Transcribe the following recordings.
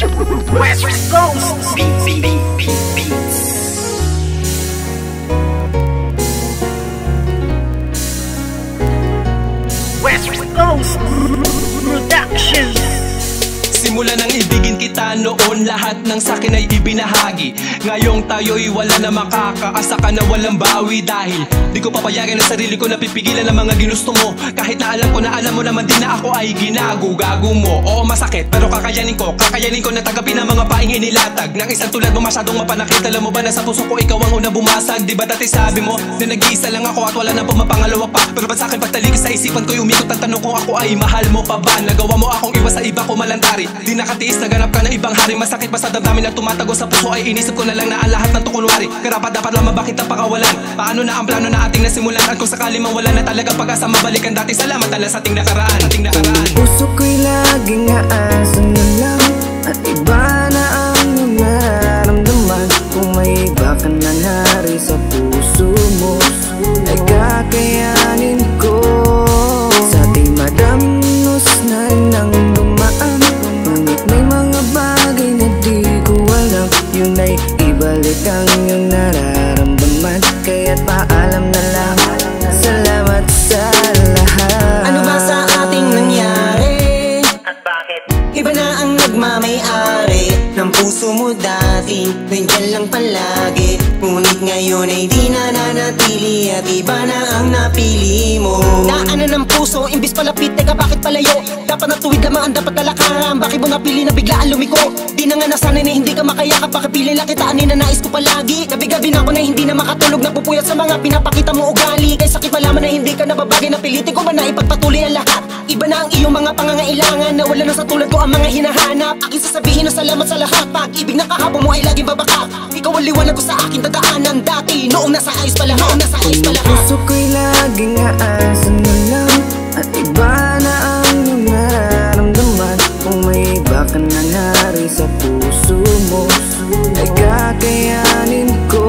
West Coast Beats. West Coast Productions. Simula nang ibigin kita noon, lahat ng sakin ay ibinahagi. Ngayong tayo'y wala na makakaasa ka na walang bawi. Dahil di ko papayagan ang sarili ko na pipigilan ang mga ginusto mo. Kahit na alam ko na alam mo naman din na ako ay ginago-gago mo. Oo masakit pero kakayanin ko na tagapin ang mga paing inilatag ng isang tulad mo masyadong mapanakit. Alam mo ba na sa puso ko ikaw ang unang bumasag? Di ba dati sabi mo na nag-iisa lang ako at wala na pumapangalawa pa? Pero ba't sa'kin pagtalikis sa isipan ko'y umikot ang tanong kung ako ay mahal mo pa ba? Nagawa mo akong iwas sa iba ko malantari. Di nakatiis, naganap ka ng ibang hari. Masakit pa sa damdamin at tumatago sa puso ay inisip ko na lang na ang lahat ng tukunwari. Karapat dapat lang mabakit ang pakawalan. Paano na ang plano na ating nasimulan? At kung sakali mang wala na talaga pag-asa mabalikan dati, salamat ala sa ating nakaraan. Puso ko'y laging aasan na lang at iba na ang nararamdaman. Kung may iba ka na nari sa puso mo ay kakayanin ko. Sa ating madamnos na nang dumaan, ngunit may mga bagay na di ko alam. Yun ay ibalik ang iyong nararamdaman. Kaya't paalam na lang, salamat sa lahat. Ano ba sa ating nangyari? At bakit? Iba na ang nagmamay-ari ng puso mo dati. Nandiyan lang palagi, ngunit ngayon ay di na nanatili. At iba na ang napili mo. Daanan ng puso, imbis palapit, teka bakit palayo? Dapat natuwid lamang ang dapat talakaran. Bakit mo napili na biglaan lumiko? Di na nga nasanay na hindi ka makayakap. Pakipili lang kita, na nais ko palagi. Gabi-gabi na ako na hindi na makatulog, napupuyat sa mga pinapakita mo ugali. Kay sakit malaman na hindi ka nababagay, napilitin ko man na ipagpatuloy ang lahat. Iba na ang iyong mga pangangailangan, na wala na sa tulad ko ang mga hinahanap. Aking sasabihin na salamat sa lahat. Pag-ibig na kahapon mo ay laging babaka. Ikaw ang liwanag ko sa aking dadaanan dati, noong nasa ayos pa lahat. Puso ko'y laging aasan na lang at iba na ang nararamdaman. Kung may iba ka na nari sa puso mo ay kakayanin ko.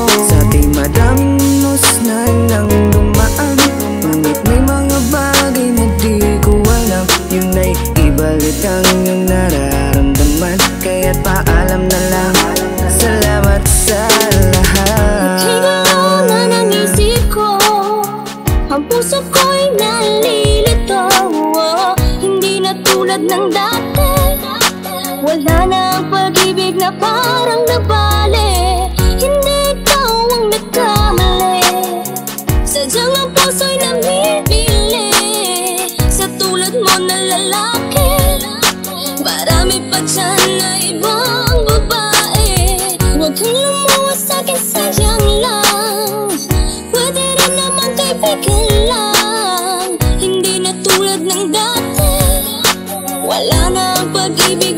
Sa ating madamnos na nang dumaan, ngunit may mga bagay na di ko alam. Yun ay ibalik ang iyong nararamdaman. Kaya't paalam na lang, salamat sa lahat. Higaw na ng isip ko, ang puso ko'y nalilito. Hindi na tulad ng dati, wala na ang pag-ibig na parang nabali. Hindi ikaw ang nagkamali, sadyang ang puso'y namimili sa tulad mo na lalaki. Marami pa dyan na ibang babae. Huwag kang lumuwas sa'kin, sayang lang. Pwede rin naman kaibigan lang. Hindi na tulad ng dati, wala na ang pag-ibig